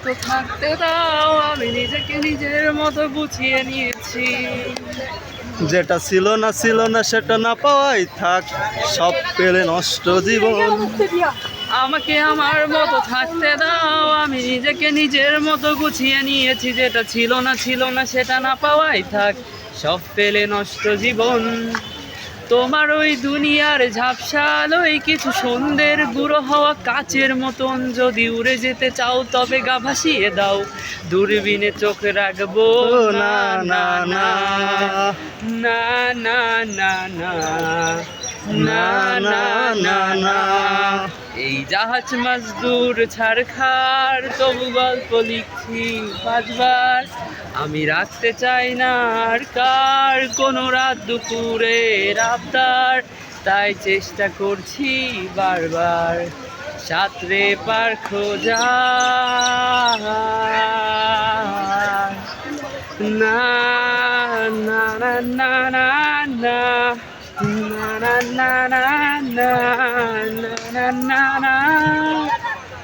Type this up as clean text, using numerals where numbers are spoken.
মতো থাকতে দাও, আমি নিজেকে নিজের মতো গুছিয়ে নিয়েছি। যেটা ছিল না সেটা না পাওয়াই থাক, সব পেলে নষ্ট জীবন। আমাকে আমার মতো থাকতে দাও, আমি নিজেকে নিজের মতো গুছিয়ে নিয়েছি। যেটা ছিল না সেটা না পাওয়াই থাক, সব পেলে নষ্ট জীবন। তোমার ওই দুনিয়ার ঝাপসালোয় কিছু সন্ধ্যের গুঁড়ো হওয়া কাচের মতন, যদি উড়ে যেতে চাও তবে গা ভাসিয়ে দাও, দূরবীনে চোখ রাখবো ও না না না না না না না না না না না না না না। না। এই জাহাজ মজদুর ছাড়খার তবু গল্প লিখছি পাঁচবার। আমি রাখতে চাই না আর কার কোনো রাত দুপুরের আবদার, তাই চেষ্টা করছি বারবার সাঁতরে পার খোঁজা। না না না না না না na na na na na na na na